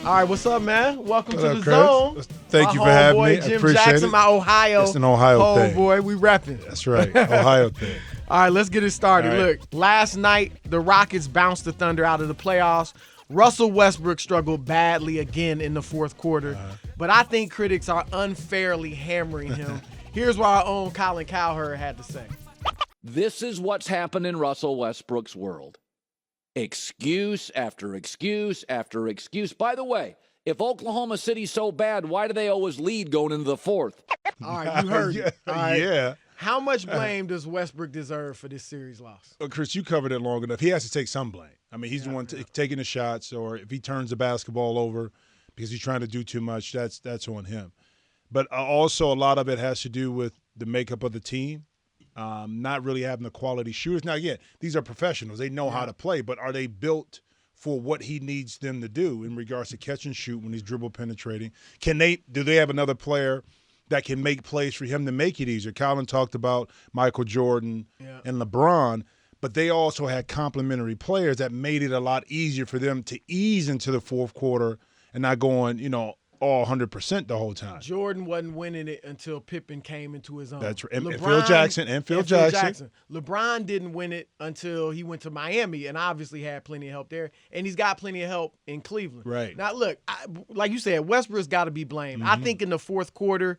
All right, what's up, man? Welcome to the Chris? Zone. Thank you for having me. Jim Appreciate Jackson, it. my Ohio. It's an Ohio thing. Homeboy, we repping. That's right, Ohio thing. All right, let's get it started. All right. Look, last night the Rockets bounced the Thunder out of the playoffs. Russell Westbrook struggled badly again in the fourth quarter, but I think critics are unfairly hammering him. Here's what our own Colin Cowherd had to say. This is what's happened in Russell Westbrook's world. Excuse after excuse after excuse. By the way, if Oklahoma City's so bad, why do they always lead going into the fourth? All right, you heard it. All right. Yeah. How much blame does Westbrook deserve for this series loss? Well, Chris, you covered it long enough. He has to take some blame. I mean, he's the one taking the shots, or if he turns the basketball over because he's trying to do too much, that's on him. But also a lot of it has to do with the makeup of the team. Not really having the quality shooters. Now, again, these are professionals. They know how to play, but are they built for what he needs them to do in regards to catch and shoot when he's dribble penetrating? Do they have another player that can make plays for him to make it easier? Colin talked about Michael Jordan and LeBron, but they also had complementary players that made it a lot easier for them to ease into the fourth quarter and not going, all 100% the whole time. Jordan wasn't winning it until Pippen came into his own. That's right. And Phil Jackson. LeBron didn't win it until he went to Miami and obviously had plenty of help there. And he's got plenty of help in Cleveland. Right. Now, look, like you said, Westbrook's got to be blamed. I think in the fourth quarter,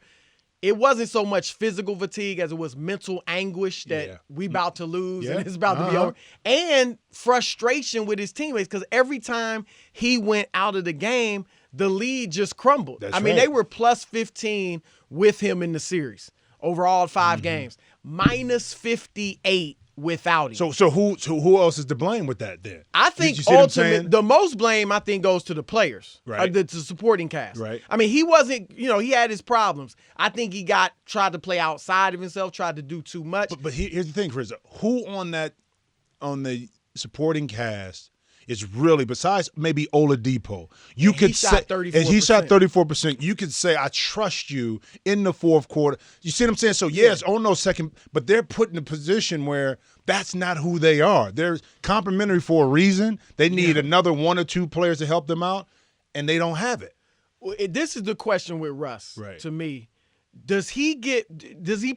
it wasn't so much physical fatigue as it was mental anguish that we about to lose and it's about to be over. And frustration with his teammates because every time he went out of the game, the lead just crumbled. I mean, they were plus 15 with him in the series over all 5 games, minus 58 without him. So who else is to blame with that then? I think the most blame I think goes to the players, right? The supporting cast, right? I mean, he wasn't, he had his problems. I think he tried to play outside of himself, tried to do too much. But here's the thing, Chris. Who on the supporting cast is really, besides maybe Oladipo, you could say, 34%. And he shot 34%. You could say, I trust you in the fourth quarter. You see what I'm saying? So, yes, on those second, but they're put in a position where that's not who they are. They're complimentary for a reason. They need another 1 or 2 players to help them out, and they don't have it. Well, this is the question with Russ, to me. Does he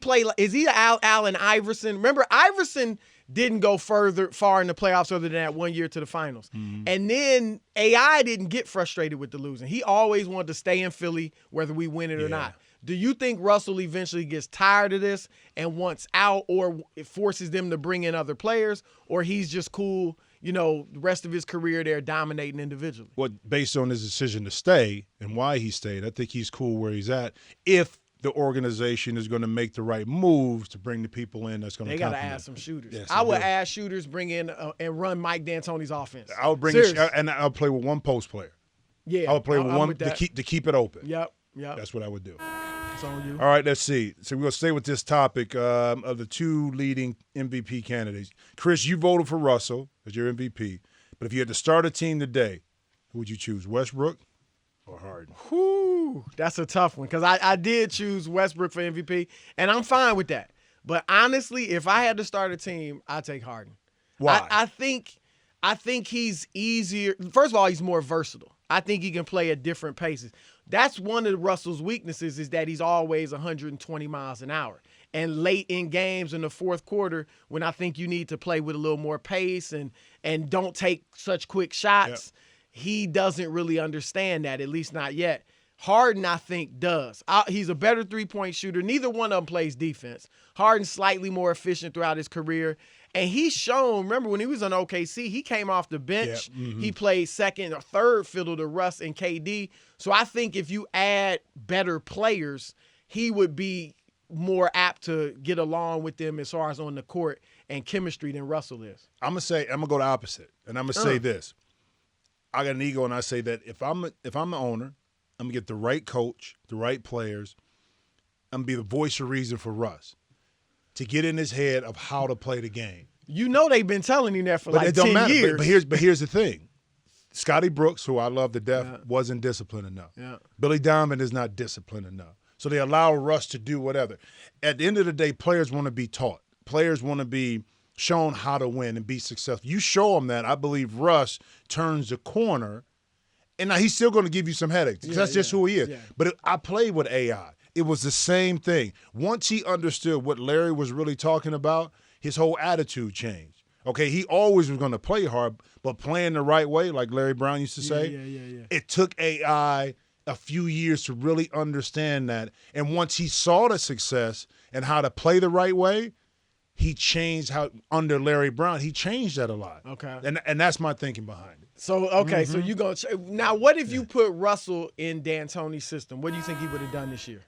play, is he Allen Iverson? Remember, Iverson didn't go far in the playoffs other than that 1 year to the finals. And then AI didn't get frustrated with the losing. He always wanted to stay in Philly whether we win it or not. Do you think Russell eventually gets tired of this and wants out, or it forces them to bring in other players, or he's just cool, the rest of his career there dominating individually? Well, based on his decision to stay and why he stayed, I think he's cool where he's at. If the organization is going to make the right moves to bring the people in that's going to complement. They got to add some shooters. Yes, I would add shooters, bring in and run Mike D'Antoni's offense. I would bring and I'll play with one post player. Yeah, I would play with one to keep it open. Yep. That's what I would do. It's on you. All right, let's see. So we're going to stay with this topic of the 2 leading MVP candidates. Chris, you voted for Russell as your MVP, but if you had to start a team today, who would you choose, Westbrook or Harden? Whew, that's a tough one because I did choose Westbrook for MVP, and I'm fine with that. But honestly, if I had to start a team, I'd take Harden. Why? I think he's easier. First of all, he's more versatile. I think he can play at different paces. That's one of Russell's weaknesses is that he's always 120 miles an hour. And late in games in the fourth quarter, when I think you need to play with a little more pace and don't take such quick shots, he doesn't really understand that, at least not yet. Harden, I think, does. He's a better three-point shooter. Neither one of them plays defense. Harden's slightly more efficient throughout his career. And he's shown, remember when he was on OKC, he came off the bench. He played second or third fiddle to Russ and KD. So I think if you add better players, he would be more apt to get along with them as far as on the court and chemistry than Russell is. I'm gonna go the opposite, and I'm gonna say this. I got an ego, and I say that if I'm the owner, I'm gonna get the right coach, the right players. I'm gonna be the voice of reason for Russ to get in his head of how to play the game. They've been telling you that for like 10 years. But here's the thing. Scotty Brooks, who I love to death, wasn't disciplined enough. Billy Donovan is not disciplined enough. So they allow Russ to do whatever. At the end of the day, players want to be taught. Players want to be shown how to win and be successful. You show them that, I believe Russ turns the corner And now he's still going to give you some headaches because that's just who he is. Yeah. But I played with AI. It was the same thing. Once he understood what Larry was really talking about, his whole attitude changed. Okay, he always was going to play hard, but playing the right way, like Larry Brown used to say, it took AI a few years to really understand that. And once he saw the success and how to play the right way, he changed how under Larry Brown. He changed that a lot. Okay. And that's my thinking behind it. So, okay, so you going to – now, what if you put Russell in D'Antoni's system? What do you think he would have done this year?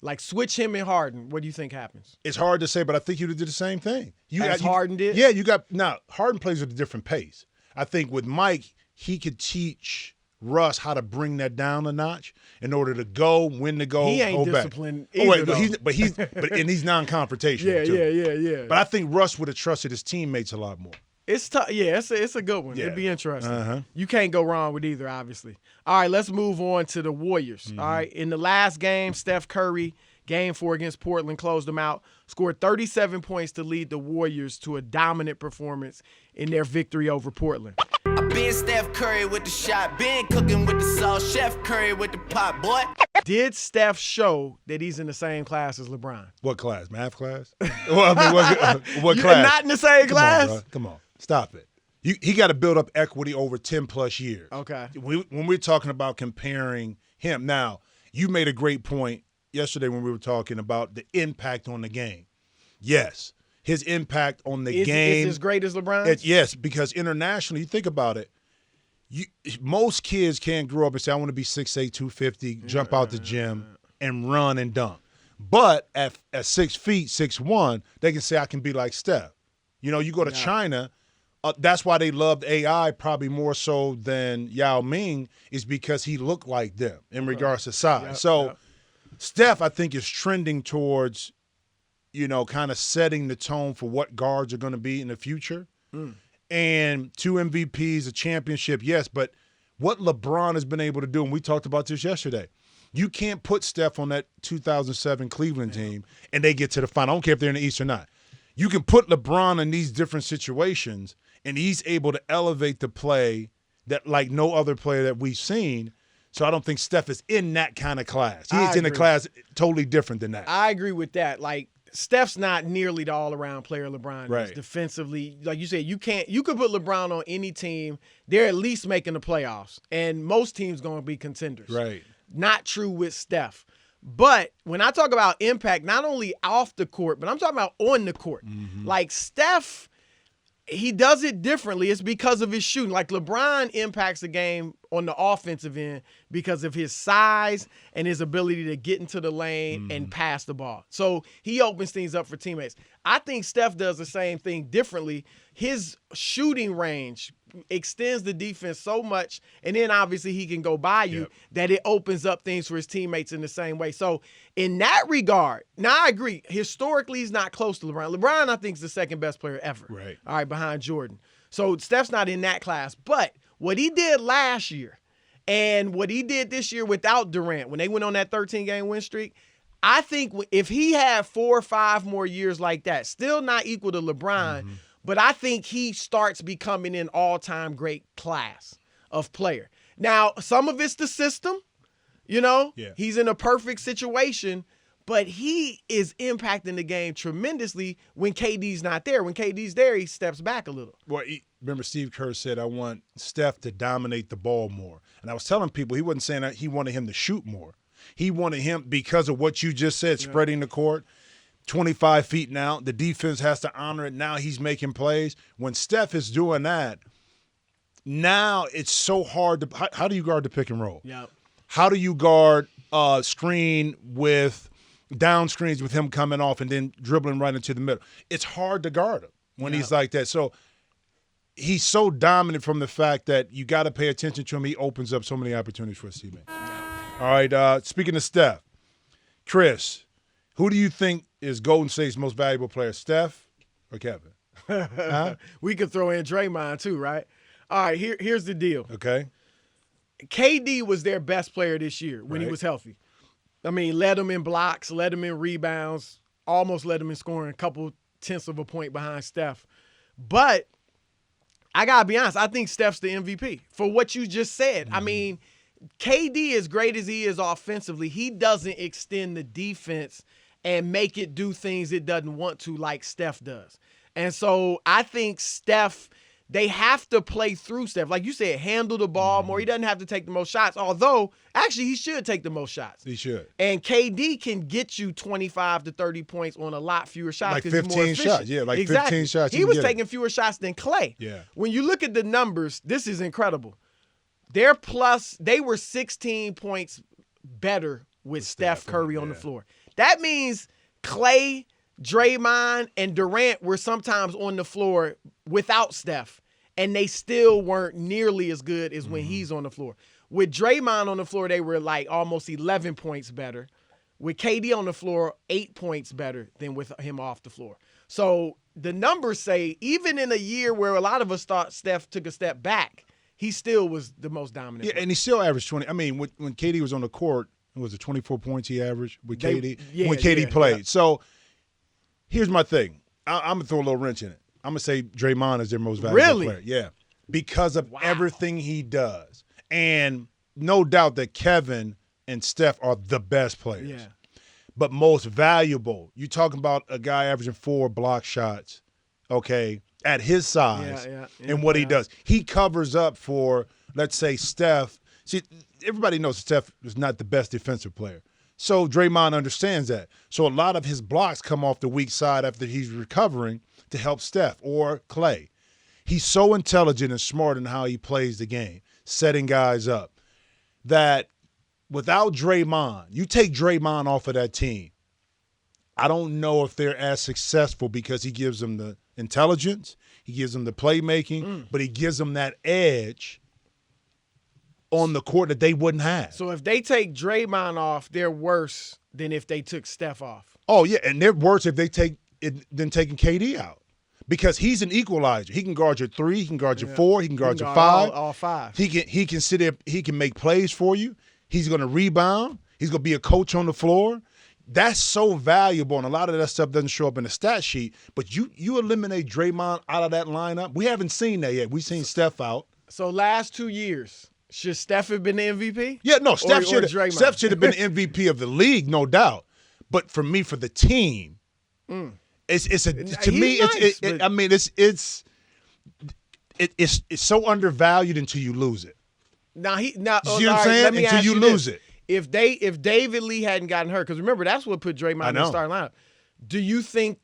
Like, switch him and Harden. What do you think happens? It's hard to say, but I think he would have did the same thing. Harden did? Yeah, now, Harden plays at a different pace. I think with Mike, he could teach Russ how to bring that down a notch in order to win the goal, he ain't hold back. disciplined Oh, wait, either, but he's non-confrontational too. Yeah. But I think Russ would have trusted his teammates a lot more. It's tough. Yeah, it's a good one. Yeah. It'd be interesting. Uh-huh. You can't go wrong with either, obviously. All right, let's move on to the Warriors. All right, in the last game, Steph Curry, Game 4 against Portland, closed them out, scored 37 points to lead the Warriors to a dominant performance in their victory over Portland. I been Steph Curry with the shot, been cooking with the sauce, Chef Curry with the pot, boy. Did Steph show that he's in the same class as LeBron? What class? Math class? Well, I mean, what class? Not in the same class? On, Come on. Stop it. He got to build up equity over 10-plus years. Okay. When we're talking about comparing him. Now, you made a great point yesterday when we were talking about the impact on the game. Yes, his impact on the game. Is as great as LeBron? Yes, because internationally, you think about it, most kids can't grow up and say, I want to be 6'8", 250, jump out the gym, and run and dunk. But at 6 feet, 6'1", they can say, I can be like Steph. You know, you go to China, that's why they loved AI probably more so than Yao Ming, is because he looked like them in regards to size. Steph, I think, is trending towards, kind of setting the tone for what guards are going to be in the future. And 2 MVPs, a championship, yes, but what LeBron has been able to do, and we talked about this yesterday, you can't put Steph on that 2007 Cleveland team and they get to the final. I don't care if they're in the East or not. You can put LeBron in these different situations, and he's able to elevate the play that like no other player that we've seen. So I don't think Steph is in that kind of class. He is in a class totally different than that. I agree with that. Like, Steph's not nearly the all-around player LeBron is defensively. Like you said, you could put LeBron on any team. They're at least making the playoffs, and most teams going to be contenders. Right. Not true with Steph. But when I talk about impact, not only off the court, but I'm talking about on the court. Like Steph, he does it differently. It's because of his shooting. Like LeBron impacts the game on the offensive end because of his size and his ability to get into the lane and pass the ball. So he opens things up for teammates. I think Steph does the same thing differently. His shooting range extends the defense so much, and then obviously he can go by you, that it opens up things for his teammates in the same way. So in that regard, now I agree, historically he's not close to LeBron. LeBron, I think, is the second best player ever. Right. All right, behind Jordan. So Steph's not in that class. But what he did last year and what he did this year without Durant, when they went on that 13-game win streak, I think if he had 4 or 5 more years like that, still not equal to LeBron, but I think he starts becoming an all-time great class of player. Now, some of it's the system, He's in a perfect situation, but he is impacting the game tremendously when KD's not there. When KD's there, he steps back a little. Well, remember Steve Kerr said, I want Steph to dominate the ball more. And I was telling people, he wasn't saying that he wanted him to shoot more. He wanted him, because of what you just said, spreading the court, 25 feet now. The defense has to honor it. Now he's making plays. When Steph is doing that, now it's so hard to – how do you guard the pick and roll? Yeah. How do you guard screen with down screens with him coming off and then dribbling right into the middle? It's hard to guard him when he's like that. So he's so dominant from the fact that you got to pay attention to him. He opens up so many opportunities for his teammates. All right, speaking of Steph, Chris, who do you think is Golden State's most valuable player, Steph or Kevin? We could throw in Draymond too, right? All right, here's the deal. Okay. KD was their best player this year when he was healthy. I mean, led them in blocks, led them in rebounds, almost led them in scoring, a couple tenths of a point behind Steph. But I got to be honest. I think Steph's the MVP for what you just said. I mean, KD, as great as he is offensively, he doesn't extend the defense and make it do things it doesn't want to like Steph does. And so I think Steph, they have to play through Steph. Like you said, handle the ball more. He doesn't have to take the most shots, although actually he should take the most shots. He should. And KD can get you 25 to 30 points on a lot fewer shots. Like 'cause he's more 15 efficient. shots. Yeah, like exactly. 15 shots. He was taking fewer shots than Clay. Yeah. When you look at the numbers, this is incredible. They were 16 points better with Steph Curry on the floor. That means Clay, Draymond, and Durant were sometimes on the floor without Steph, and they still weren't nearly as good as when he's on the floor. With Draymond on the floor, they were like almost 11 points better. With KD on the floor, 8 points better than with him off the floor. So the numbers say, even in a year where a lot of us thought Steph took a step back, he still was the most dominant. Yeah, and he still averaged 20. I mean, when KD was on the court, it was 24 points he averaged with KD when KD played. Yeah. So here's my thing. I'm going to throw a little wrench in it. I'm going to say Draymond is their most valuable player. Yeah, because of everything he does. And no doubt that Kevin and Steph are the best players. Yeah. But most valuable, you're talking about a guy averaging 4 block shots, okay, at his size and what he does. He covers up for, let's say, Steph. See, everybody knows Steph is not the best defensive player. So Draymond understands that. So a lot of his blocks come off the weak side after he's recovering to help Steph or Clay. He's so intelligent and smart in how he plays the game, setting guys up, that without Draymond, you take Draymond off of that team, I don't know if they're as successful because he gives them the intelligence, he gives them the playmaking, but he gives them that edge on the court that they wouldn't have. So if they take Draymond off, they're worse than if they took Steph off. Oh, yeah, and they're worse if they take it than taking KD out. Because he's an equalizer. He can guard your 3, he can guard your 4, he can guard your 5. All 5. He can sit there, he can make plays for you. He's going to rebound. He's going to be a coach on the floor. That's so valuable, and a lot of that stuff doesn't show up in the stat sheet. But you eliminate Draymond out of that lineup. We haven't seen that yet. We've seen Steph out. So last 2 years, should Steph have been the MVP? Yeah, no, Steph should have been the MVP of the league, no doubt. But for me, for the team, it's so undervalued until you lose it. You know what I'm saying? Until you lose it. If David Lee hadn't gotten hurt, because remember, that's what put Draymond in the starting lineup. Do you think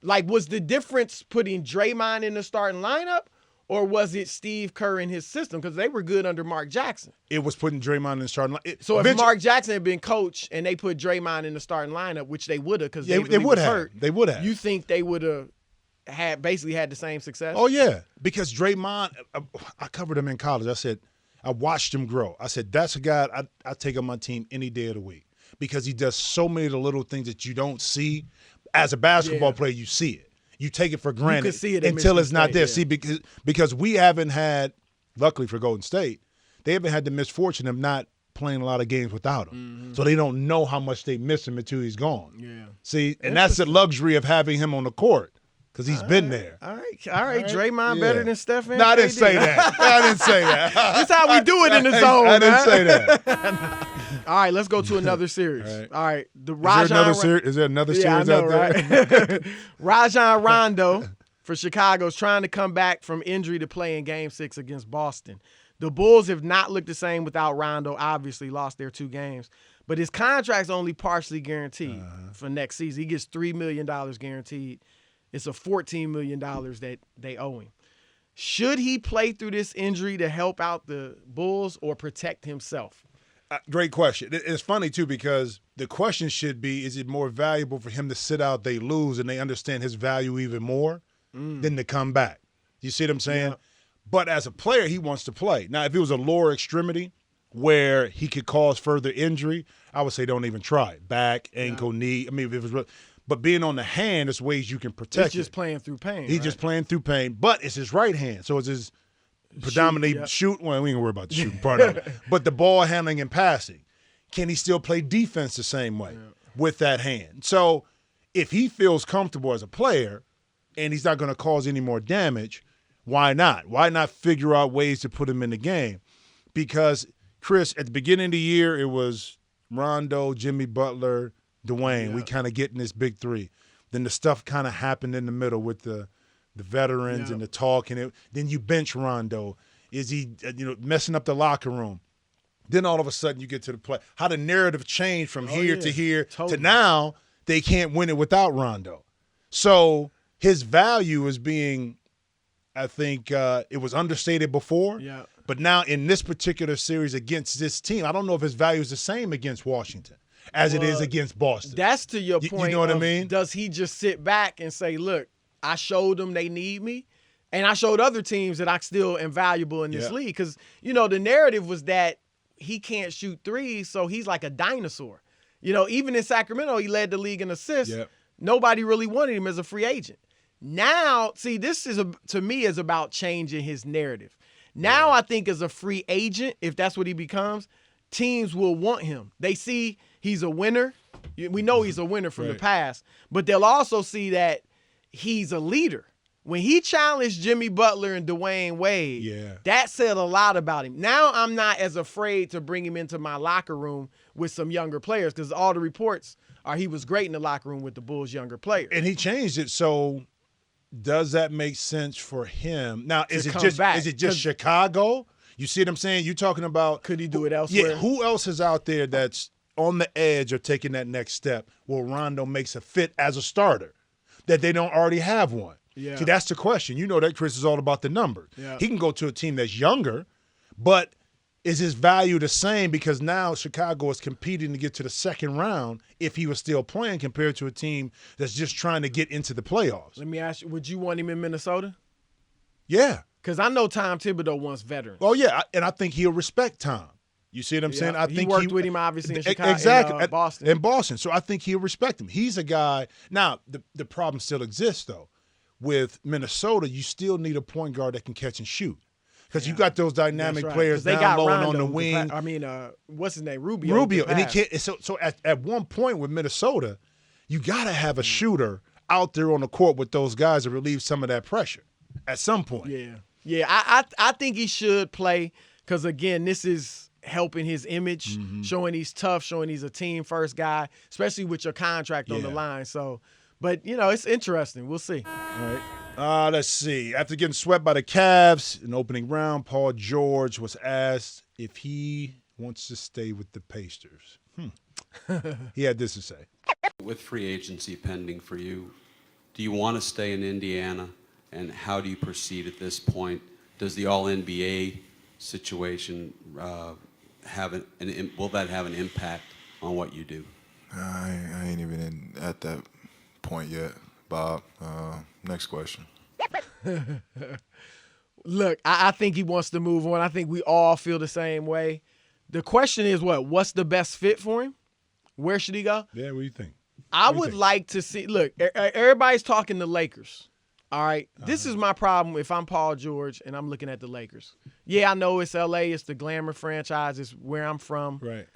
was the difference putting Draymond in the starting lineup, or was it Steve Kerr in his system? Because they were good under Mark Jackson. It was putting Draymond in the starting lineup. So if Mark Jackson had been coach and they put Draymond in the starting lineup, which they would have, because they would have hurt. They would have. You think they would have basically had the same success? Oh, yeah. Because Draymond, I covered him in college. I said, I watched him grow. I said, that's a guy I take on my team any day of the week because he does so many of the little things that you don't see. As a basketball player, you see it. You take it for granted you can see it until it's not there. Yeah. See, because we haven't had, luckily for Golden State, they haven't had the misfortune of not playing a lot of games without him. Mm-hmm. So they don't know how much they miss him until he's gone. Yeah. See, and that's the luxury of having him on the court. Because he's been there. All right. Draymond better than Steph. No, I didn't say that. That's how we do it in the zone. I didn't say that. All right, let's go to another series. All right. Is there another series out there? Right? Rajon Rondo for Chicago is trying to come back from injury to play in Game 6 against Boston. The Bulls have not looked the same without Rondo, obviously lost their 2 games. But his contract's only partially guaranteed for next season. He gets $3 million guaranteed. It's a $14 million that they owe him. Should he play through this injury to help out the Bulls or protect himself? Great question. It's funny, too, because the question should be, is it more valuable for him to sit out, they lose, and they understand his value even more than to come back? You see what I'm saying? Yeah. But as a player, he wants to play. Now, if it was a lower extremity where he could cause further injury, I would say don't even try it. Back, ankle, knee. I mean, if it was – but being on the hand, there's ways you can protect it. He's just playing through pain. He's just playing through pain, but it's his right hand. So it's his predominantly shoot. Well, we ain't gonna worry about the shooting part of it. But the ball handling and passing. Can he still play defense the same way with that hand? So if he feels comfortable as a player and he's not going to cause any more damage, why not? Why not figure out ways to put him in the game? Because, Chris, at the beginning of the year, it was Rondo, Jimmy Butler, Dwayne. Yeah. We kind of getting this big three. Then the stuff kind of happened in the middle with the veterans and the talk. And then you bench Rondo. Is he messing up the locker room? Then all of a sudden you get to the play. How the narrative changed from here to here to now they can't win it without Rondo. So his value is being, I think, it was understated before. Yeah. But now in this particular series against this team, I don't know if his value is the same against Washington as it is against Boston. That's to your point. You know what I mean? Does he just sit back and say, look, I showed them they need me, and I showed other teams that I still am valuable in this league? Because, the narrative was that he can't shoot threes, so he's like a dinosaur. Even in Sacramento, he led the league in assists. Yep. Nobody really wanted him as a free agent. Now, see, this is to me is about changing his narrative. Now I think as a free agent, if that's what he becomes, teams will want him. They see he's a winner. We know he's a winner from the past, but they'll also see that he's a leader. When he challenged Jimmy Butler and Dwayne Wade, that said a lot about him. Now I'm not as afraid to bring him into my locker room with some younger players because all the reports are he was great in the locker room with the Bulls' younger players. And he changed it, so does that make sense for him? Now, is it just Chicago? You see what I'm saying? You're talking about could he do it elsewhere? Yeah, who else is out there that's on the edge of taking that next step where Rondo makes a fit as a starter that they don't already have one? Yeah. See, that's the question. You know that Chris is all about the numbers. Yeah. He can go to a team that's younger, but is his value the same because now Chicago is competing to get to the second round if he was still playing compared to a team that's just trying to get into the playoffs? Let me ask you, would you want him in Minnesota? Yeah. Because I know Tom Thibodeau wants veterans. Oh, yeah, and I think he'll respect Tom. You see what I'm saying? I think he worked with him obviously in Chicago, exactly, in Boston. In Boston. So I think he'll respect him. He's a guy. Now, the problem still exists, though. With Minnesota, you still need a point guard that can catch and shoot. Because you got those dynamic players down low and on the wing. What's his name? Rubio. And he can't. So at one point with Minnesota, you got to have a shooter out there on the court with those guys to relieve some of that pressure at some point. Yeah. I think he should play because, again, this is helping his image, showing he's tough, showing he's a team-first guy, especially with your contract on the line. So, but, it's interesting. We'll see. All right. Let's see. After getting swept by the Cavs in the opening round, Paul George was asked if he wants to stay with the Pacers. He had this to say. With free agency pending for you, do you want to stay in Indiana, and how do you proceed at this point? Does the All-NBA situation will that have an impact on what you do? I ain't even at that point yet, Bob. Next question. Look, I think he wants to move on. I think we all feel the same way. The question is what's the best fit for him? Where should he go? Yeah, what do you think? I would like to see – look, everybody's talking the Lakers. All right? This is my problem if I'm Paul George and I'm looking at the Lakers. Yeah, I know it's L.A. It's the glamour franchise. It's where I'm from. Right.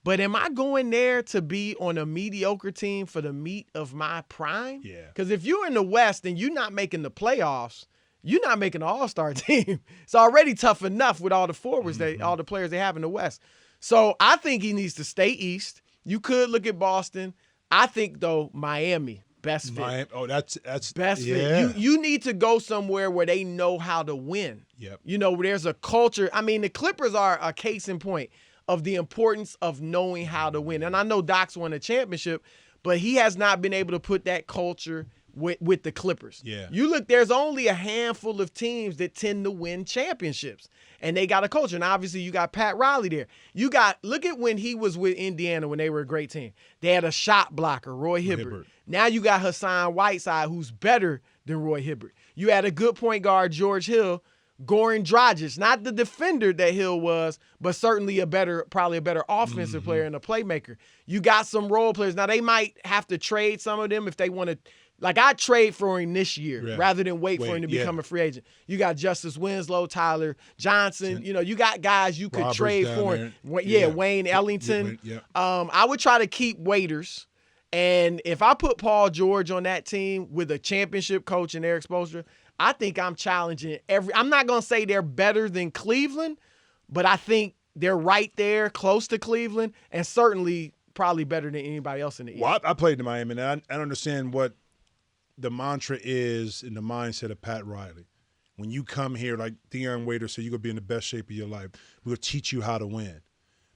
But am I going there to be on a mediocre team for the meat of my prime? Yeah. Because if you're in the West and you're not making the playoffs, you're not making an all-star team. It's already tough enough with all the forwards, all the players they have in the West. So I think he needs to stay East. You could look at Boston. I think, though, Miami, best fit. Miami, that's best yeah. fit. You need to go somewhere where they know how to win. Yep. Where there's a culture. I mean, the Clippers are a case in point of the importance of knowing how to win. And I know Doc's won a championship, but he has not been able to put that culture with the Clippers. Yeah. You look, there's only a handful of teams that tend to win championships, and they got a culture. And obviously you got Pat Riley there. Look at when he was with Indiana when they were a great team. They had a shot blocker, Roy Hibbert. Now you got Hassan Whiteside, who's better than Roy Hibbert. You had a good point guard, George Hill, Goran Dragic, not the defender that Hill was, but certainly probably a better offensive player and a playmaker. You got some role players. Now, they might have to trade some of them if they want to. Like, I'd trade for him this year rather than wait for him to become a free agent. You got Justice Winslow, Tyler Johnson. You got guys you could trade for him. Wayne Ellington. I would try to keep Waiters. And if I put Paul George on that team with a championship coach and Eric Spoelstra, I think I'm challenging I'm not going to say they're better than Cleveland, but I think they're right there, close to Cleveland, and certainly probably better than anybody else in the East. Well, I played in Miami, and I understand what the mantra is in the mindset of Pat Riley. When you come here, like Deion Waiters said, you're going to be in the best shape of your life. We'll teach you how to win.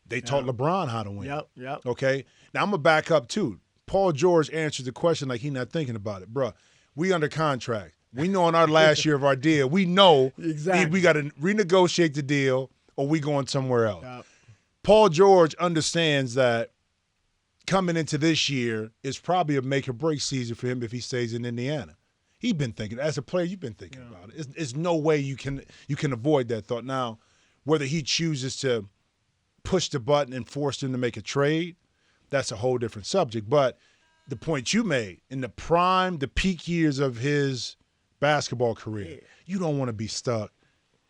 They taught LeBron how to win. Yep. Okay? Now, I'm going to back up, too. Paul George answered the question like he's not thinking about it. Bruh, we under contract. We know in our last year of our deal, we know exactly. we got to renegotiate the deal or we going somewhere else. Yep. Paul George understands that coming into this year is probably a make-or-break season for him if he stays in Indiana. He's been thinking, as a player, you've been thinking about it. There's no way you can avoid that thought. Now, whether he chooses to push the button and force them to make a trade, that's a whole different subject. But the point you made, in the peak years of his basketball career, you don't want to be stuck.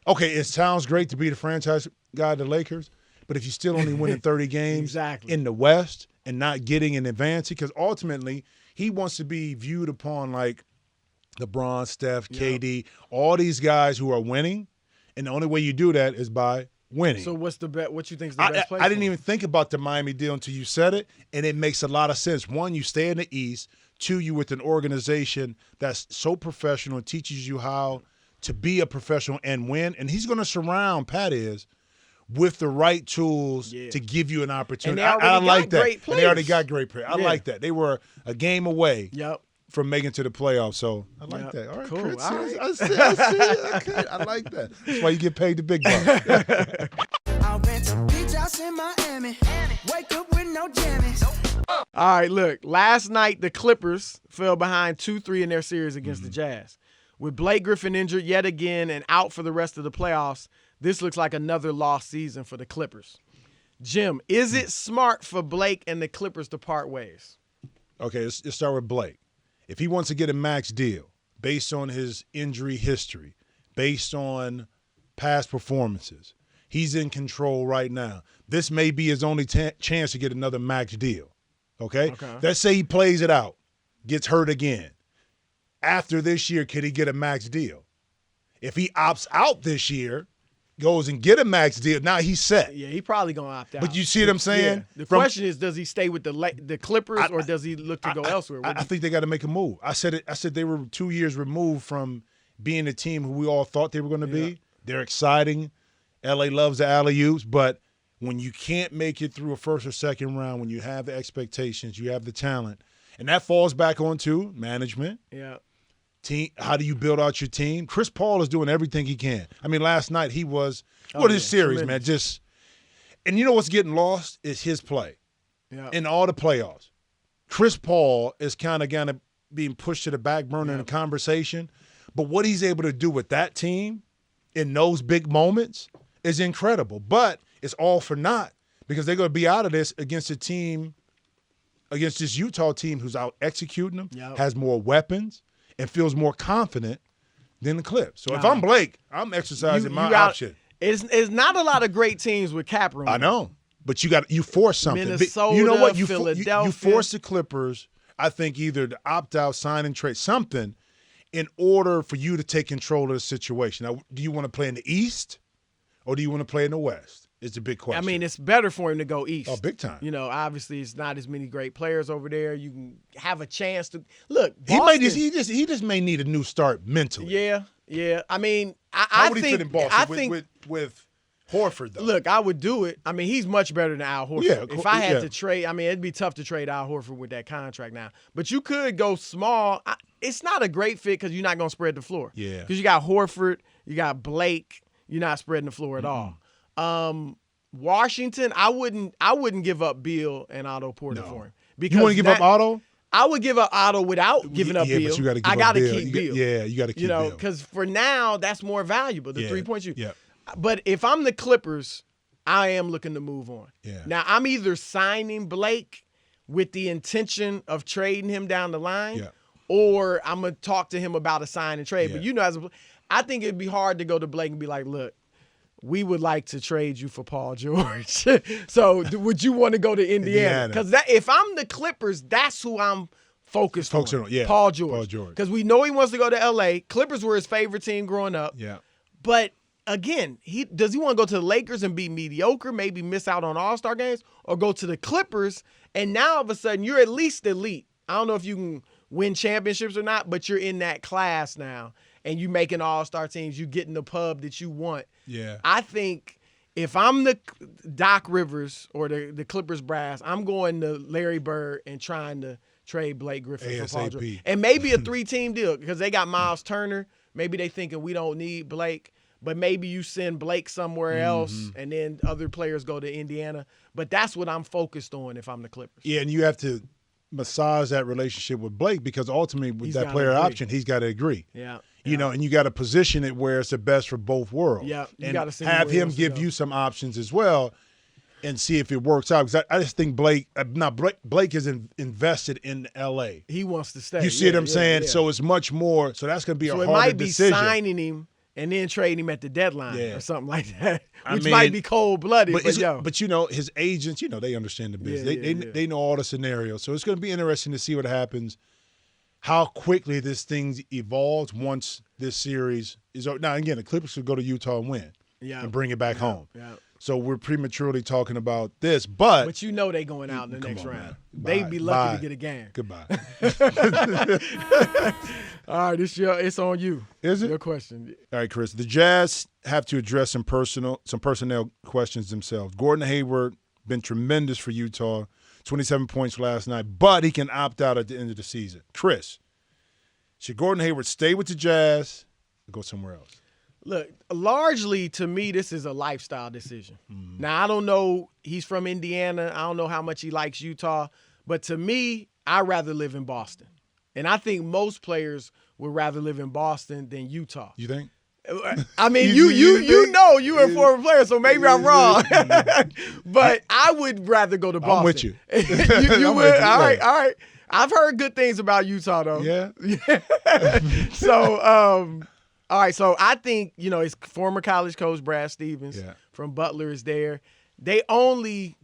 Okay, it sounds great to be the franchise guy at the Lakers, but if you still only winning 30 games in the West and not getting an advance, because ultimately he wants to be viewed upon like LeBron, Steph, KD, all these guys who are winning, and the only way you do that is by winning. So what's the bet? What you think is the best place? I didn't even think about the Miami deal until you said it, and it makes a lot of sense. One, you stay in the East. Two, you with an organization that's so professional and teaches you how to be a professional and win. And he's going to surround, Pat is, with the right tools to give you an opportunity. I like that. And they already got great players. I like that. They were a game away from making to the playoffs. So I like that. All right, cool. Chris, All right. I see. Okay, I like that. That's why you get paid the big bucks. I rent a beach house in Miami. Wake up with no jammies. All right, look. Last night, the Clippers fell behind 2-3 in their series against the Jazz. With Blake Griffin injured yet again and out for the rest of the playoffs, this looks like another lost season for the Clippers. Jim, is it smart for Blake and the Clippers to part ways? Okay, let's start with Blake. If he wants to get a max deal based on his injury history, based on past performances, he's in control right now. This may be his only chance to get another max deal. Okay? Let's say he plays it out, gets hurt again. After this year, could he get a max deal? If he opts out this year, goes and get a max deal, now he's set. Yeah, he probably going to opt out. But you see what I'm saying? Yeah. The question is, does he stay with the Clippers or does he look to go elsewhere? I think they got to make a move. I said they were 2 years removed from being the team who we all thought they were going to be. They're exciting. LA loves the alley-oops, but when you can't make it through a first or second round, when you have the expectations, you have the talent, and that falls back onto management. Yeah. Team, how do you build out your team? Chris Paul is doing everything he can. I mean, last night he was his series, tremendous. Man. And you know what's getting lost is his play. Yeah. In all the playoffs. Chris Paul is kind of being pushed to the back burner in the conversation. But what he's able to do with that team in those big moments is incredible. But it's all for naught because they're going to be out of this against this Utah team who's out executing them, has more weapons, and feels more confident than the Clips. So if I'm Blake, I'm exercising my option. It's not a lot of great teams with cap room. I know, but you force something. Minnesota, you know what? Philadelphia. You force the Clippers, I think, either to opt out, sign and trade, something in order for you to take control of the situation. Now, do you want to play in the East or do you want to play in the West? It's a big question. I mean, it's better for him to go East. Oh, big time. You know, obviously, it's not as many great players over there. You can have a chance to look. Boston, he just may need a new start mentally. Yeah. I mean, How would think he fit in Boston with Horford though? Look, I would do it. I mean, he's much better than Al Horford. Yeah, if I had to trade, I mean, it'd be tough to trade Al Horford with that contract now. But you could go small. It's not a great fit because you're not going to spread the floor. Yeah. Because you got Horford, you got Blake. You're not spreading the floor at all. Washington, I wouldn't give up Beal and Otto Porter for him. Because you want to give up Otto? I would give up Otto without giving up Beal. But you gotta give I got to Beal. keep Beal. You got to keep Beal. Because for now, that's more valuable, the 3-point shoot. Yeah. But if I'm the Clippers, I am looking to move on. Yeah. Now, I'm either signing Blake with the intention of trading him down the line, or I'm going to talk to him about a sign and trade. Yeah. But, I think it'd be hard to go to Blake and be like, look, we would like to trade you for Paul George. So would you want to go to Indiana? Because if I'm the Clippers, that's who I'm focused on. Yeah. Paul George. Paul George. Because we know he wants to go to L.A. Clippers were his favorite team growing up. Yeah. But again, does he want to go to the Lakers and be mediocre, maybe miss out on All-Star games, or go to the Clippers and now all of a sudden you're at least elite? I don't know if you can win championships or not, but you're in that class now and you making All-Star teams, you getting the pub that you want. Yeah. I think if I'm the Doc Rivers or the Clippers brass, I'm going to Larry Bird and trying to trade Blake Griffin for Paul George. And maybe a 3-team deal because they got Miles Turner. Maybe they thinking we don't need Blake, but maybe you send Blake somewhere else and then other players go to Indiana. But that's what I'm focused on if I'm the Clippers. Yeah, and you have to massage that relationship with Blake because ultimately with that player option, he's got to agree. Yeah. You know, and you got to position it where it's the best for both worlds. Yeah, you and got to have him give you some options as well, and see if it works out. Because I just think Blake is invested in L.A. He wants to stay. You see what I'm saying? Yeah. So it's much more. So that's going to be a harder decision. So it might be signing him and then trading him at the deadline or something like that, which might be cold-blooded. But you know, his agents, you know, they understand the business. They know all the scenarios. So it's going to be interesting to see what happens. How quickly this thing evolves once this series is over. Now, again, the Clippers could go to Utah and win and bring it back home. Yeah. So we're prematurely talking about this, but you know they going out in the next round. They'd be lucky to get a game. Goodbye. All right, it's on you. Is it? Your question. All right, Chris. The Jazz have to address some personnel questions themselves. Gordon Hayward been tremendous for Utah. 27 points last night, but he can opt out at the end of the season. Chris, should Gordon Hayward stay with the Jazz or go somewhere else? Look, largely to me, this is a lifestyle decision. Now, I don't know. He's from Indiana. I don't know how much he likes Utah. But to me, I'd rather live in Boston. And I think most players would rather live in Boston than Utah. You think? I mean, you know you're a former player, so maybe I'm wrong. But I would rather go to Boston. I'm with you. you would? All right. I've heard good things about Utah, though. Yeah. So, all right. So I think, his former college coach, Brad Stevens from Butler is there. I'm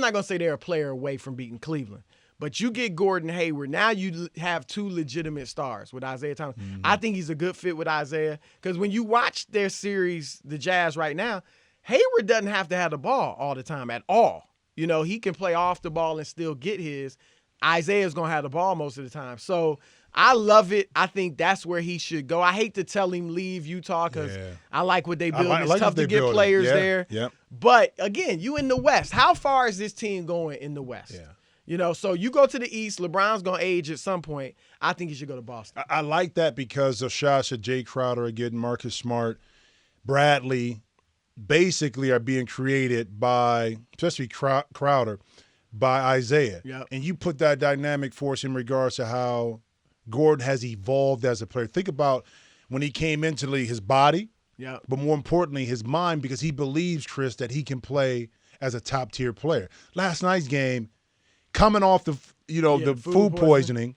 not going to say they're a player away from beating Cleveland. But you get Gordon Hayward. Now you have two legitimate stars with Isaiah Thomas. I think he's a good fit with Isaiah because when you watch their series, the Jazz right now, Hayward doesn't have to have the ball all the time at all. He can play off the ball and still get his. Isaiah's going to have the ball most of the time. So I love it. I think that's where he should go. I hate to tell him leave Utah because I like what they build. It's tough to get players there. Yep. But, again, you in the West. How far is this team going in the West? Yeah. So you go to the East, LeBron's going to age at some point. I think you should go to Boston. I like that because of shots that Jay Crowder are getting, Marcus Smart, Bradley, basically are being created by, especially Crowder, by Isaiah. Yep. And you put that dynamic force in regards to how Gordon has evolved as a player. Think about when he came into the league, his body, but more importantly, his mind, because he believes, Chris, that he can play as a top-tier player. Last night's game, coming off the food poisoning,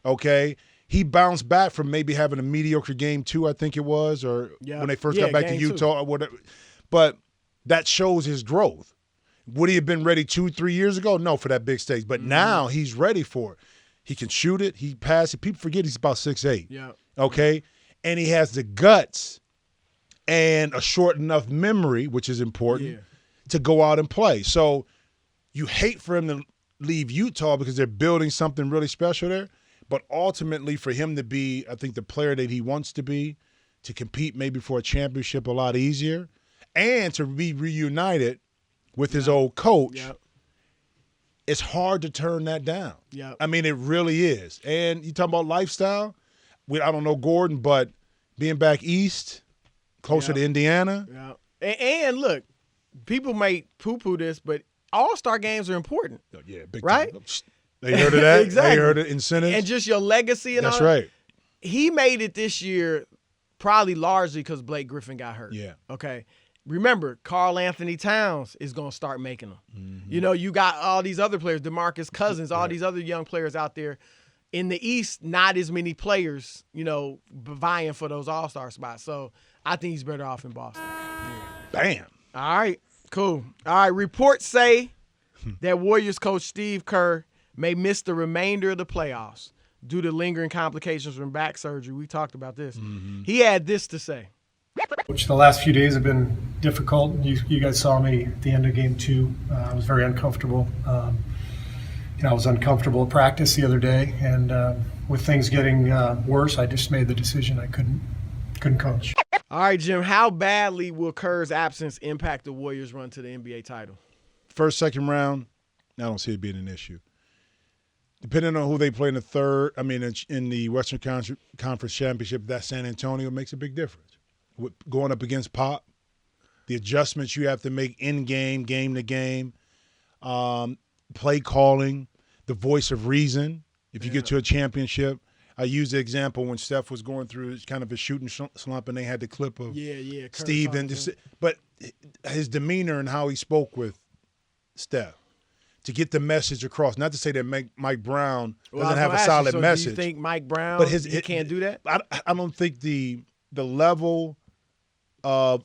okay, he bounced back from maybe having a mediocre game 2, I think it was, or when they first got back to Utah or whatever. But that shows his growth. Would he have been ready 2-3 years ago? No, for that big stage. But now he's ready for it. He can shoot it. He passes it. People forget he's about 6'8". Yeah. Okay? And he has the guts and a short enough memory, which is important, to go out and play. So you hate for him to leave Utah because they're building something really special there. But ultimately for him to be, I think, the player that he wants to be, to compete maybe for a championship a lot easier, and to be reunited with his old coach, it's hard to turn that down. Yeah. I mean, it really is. And you talk about lifestyle, I don't know Gordon, but being back east, closer to Indiana. Yeah. And look, people may poo-poo this, but All-Star games are important. Oh, yeah, big right? time. They heard of that? Exactly. They heard of incentives? And just your legacy and all that. That's right. He made it this year probably largely because Blake Griffin got hurt. Yeah. Okay. Remember, Karl Anthony Towns is going to start making them. You got all these other players, DeMarcus Cousins, all these other young players out there. In the East, not as many players, vying for those All-Star spots. So I think he's better off in Boston. Bam. All right. Cool. All right. Reports say that Warriors coach Steve Kerr may miss the remainder of the playoffs due to lingering complications from back surgery. We talked about this. He had this to say. Which the last few days have been difficult. You guys saw me at the end of game 2. I was very uncomfortable. I was uncomfortable at practice the other day, and with things getting worse, I just made the decision I couldn't coach. All right, Jim, how badly will Kerr's absence impact the Warriors' run to the NBA title? First, second round, I don't see it being an issue. Depending on who they play in in the Western Conference Championship, that San Antonio makes a big difference. Going up against Pop, the adjustments you have to make in-game, game-to-game, play calling, the voice of reason. If you get to a championship, I use the example when Steph was going through kind of a shooting slump and they had the clip of Steve. But his demeanor and how he spoke with Steph to get the message across. Not to say that Mike Brown doesn't have a solid message. Do you think Mike Brown he can't do that? I don't think the level of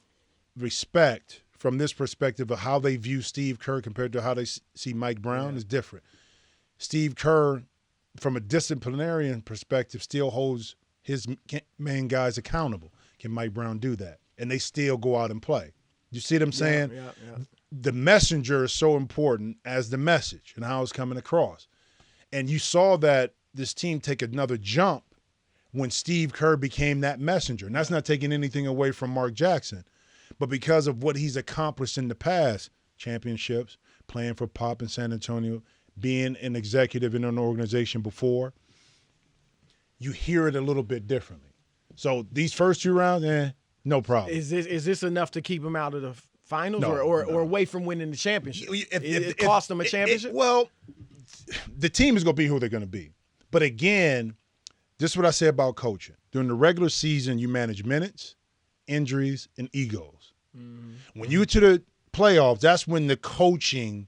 respect from this perspective of how they view Steve Kerr compared to how they see Mike Brown is different. Steve Kerr, from a disciplinarian perspective, still holds his main guys accountable. Can Mike Brown do that? And they still go out and play. You see what I'm saying? Yeah. The messenger is so important as the message and how it's coming across. And you saw that this team take another jump when Steve Kerr became that messenger. And that's not taking anything away from Mark Jackson. But because of what he's accomplished in the past, championships, playing for Pop in San Antonio, being an executive in an organization before, you hear it a little bit differently. So these first 2 rounds, no problem. Is this enough to keep him out of the finals No. or away from winning the championship? It cost them a championship? Well, the team is going to be who they're going to be. But again, this is what I say about coaching. During the regular season, you manage minutes, injuries, and egos. When you get to the playoffs, that's when the coaching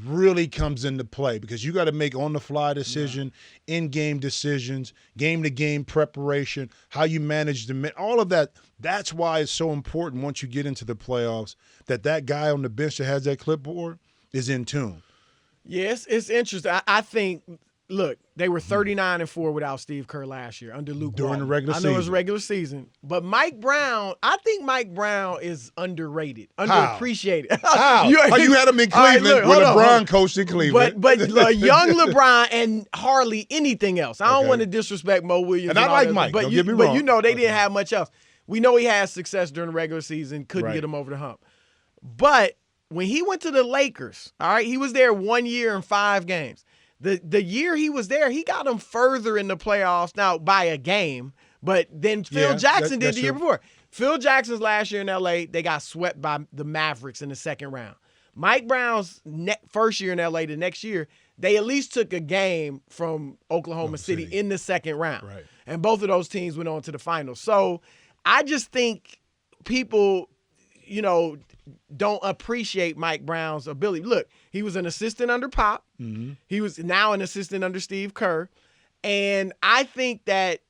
really comes into play because you got to make on-the-fly decision, in-game decisions, game-to-game preparation, how you manage all of that. That's why it's so important once you get into the playoffs that guy on the bench that has that clipboard is in tune. Yes, it's interesting. I think, look, they were 39-4 without Steve Kerr last year under Luke During Walton. the regular season. I know it was regular season. But Mike Brown, I think Mike Brown is underrated, underappreciated. How? You had him in Cleveland when LeBron coached in Cleveland. But young LeBron and hardly anything else. I don't want to disrespect Mo Williams. And I like Mike, don't get me wrong. But they didn't have much else. We know he had success during the regular season, couldn't get him over the hump. But when he went to the Lakers, all right, he was there 1 year and 5 games. The year he was there, he got them further in the playoffs, now by a game, but then Phil Jackson did the year before. Phil Jackson's last year in L.A., they got swept by the Mavericks in the second round. Mike Brown's first year in L.A., the next year, they at least took a game from Oklahoma City in the second round. Right. And both of those teams went on to the finals. So I just think people, don't appreciate Mike Brown's ability. Look, he was an assistant under Pop. Mm-hmm. He was now an assistant under Steve Kerr. And I think that,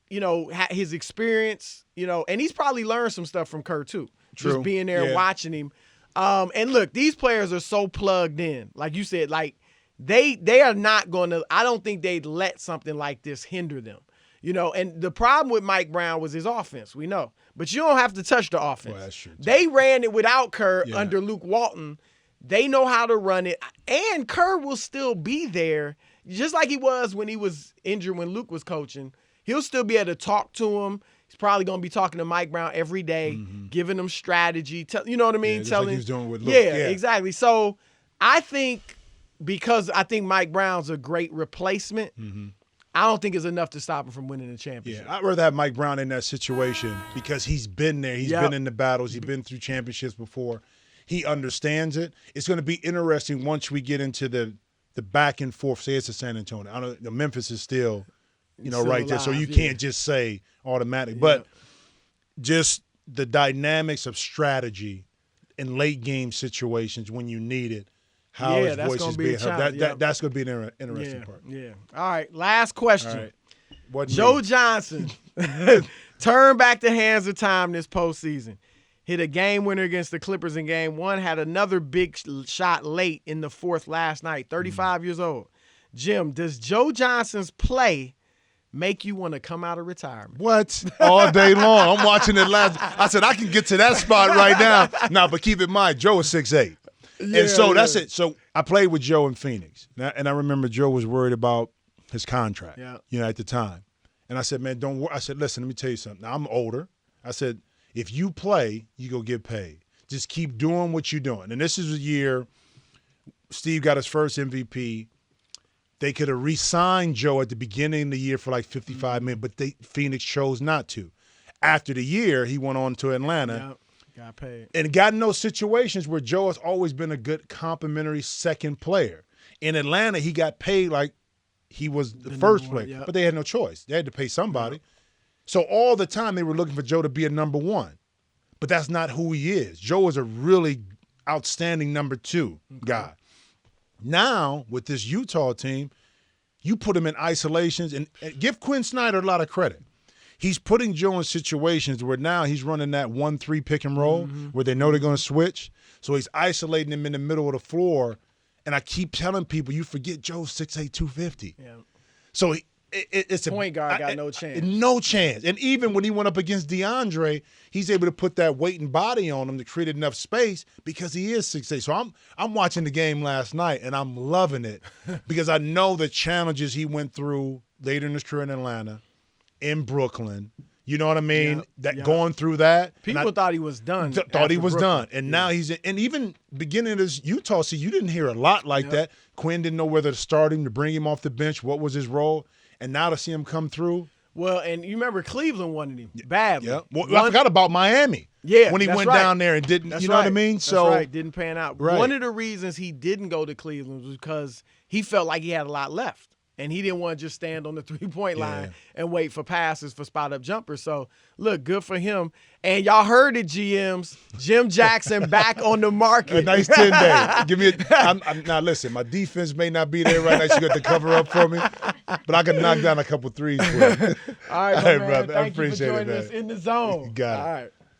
his experience, and he's probably learned some stuff from Kerr too. True. Just being there and watching him. And look, these players are so plugged in. Like you said, they are not going to, I don't think they'd let something like this hinder them. And the problem with Mike Brown was his offense, we know. But you don't have to touch the offense. Well, that's true. They ran it without Kerr under Luke Walton. They know how to run it. And Kerr will still be there, just like he was when he was injured when Luke was coaching. He'll still be able to talk to him. He's probably going to be talking to Mike Brown every day, giving him strategy. You know what I mean? Just like he was doing with Luke. Yeah, exactly. So I think because I think Mike Brown's a great replacement, I don't think it's enough to stop him from winning the championship. Yeah, I'd rather have Mike Brown in that situation because he's been there. He's been in the battles. He's been through championships before. He understands it. It's going to be interesting once we get into the back and forth. Say it's a San Antonio. I know Memphis is still, still right there. alive, So you can't just say automatic. But just the dynamics of strategy in late game situations when you need it. How his voice is being heard. That's going to be an interesting part. Yeah. All right. Last question. All right. Joe Johnson turned back the hands of time this postseason. Hit a game winner against the Clippers in game 1. Had another big shot late in the fourth last night. 35 years old. Jim, does Joe Johnson's play make you want to come out of retirement? What? All day long. I'm watching it last. I said, I can get to that spot right now. Now, but keep in mind, Joe is 6'8". And so that's it. So I played with Joe in Phoenix. And I remember Joe was worried about his contract, at the time. And I said, man, don't worry. I said, listen, let me tell you something. Now, I'm older. I said, if you play, you go get paid. Just keep doing what you're doing. And this is a year Steve got his first MVP. They could have re-signed Joe at the beginning of the year for like $55 million, but Phoenix chose not to. After the year, he went on to Atlanta. Got paid. And got in those situations where Joe has always been a good complimentary second player. In Atlanta, he got paid like he was the first player, but they had no choice. They had to pay somebody. So all the time they were looking for Joe to be a number one, but that's not who he is. Joe is a really outstanding number two guy. Now, with this Utah team, you put him in isolations and give Quinn Snyder a lot of credit. He's putting Joe in situations where now he's running that 1-3 pick and roll where they know they're going to switch. So he's isolating him in the middle of the floor. And I keep telling people, you forget Joe's 6'8", 250. Yeah. So it's point guard got no chance. No chance. And even when he went up against DeAndre, he's able to put that weight and body on him to create enough space because he is 6'8". So I'm watching the game last night, and I'm loving it because I know the challenges he went through later in his career in Atlanta, in Brooklyn. You know what I mean? Going through that. People thought he was done. Thought he was Brooklyn. done. And now he's – and even beginning of this Utah season, you didn't hear a lot like that. Quinn didn't know whether to start him, to bring him off the bench, what was his role. And now to see him come through. Well, and you remember Cleveland wanted him badly. Yeah. Well, I forgot about Miami. Yeah, when he went down there and didn't, you know what I mean? That's right, didn't pan out. Right. One of the reasons he didn't go to Cleveland was because he felt like he had a lot left. And he didn't want to just stand on the three-point line and wait for passes for spot-up jumpers. So, look, good for him. And y'all heard it, GMs. Jim Jackson back on the market. A nice 10-day. Give me now, listen, my defense may not be there right now. You got to cover up for me. But I can knock down a couple threes for you. All right, man. brother. Thank I appreciate you for joining it, man. us in the zone. You got it. All right.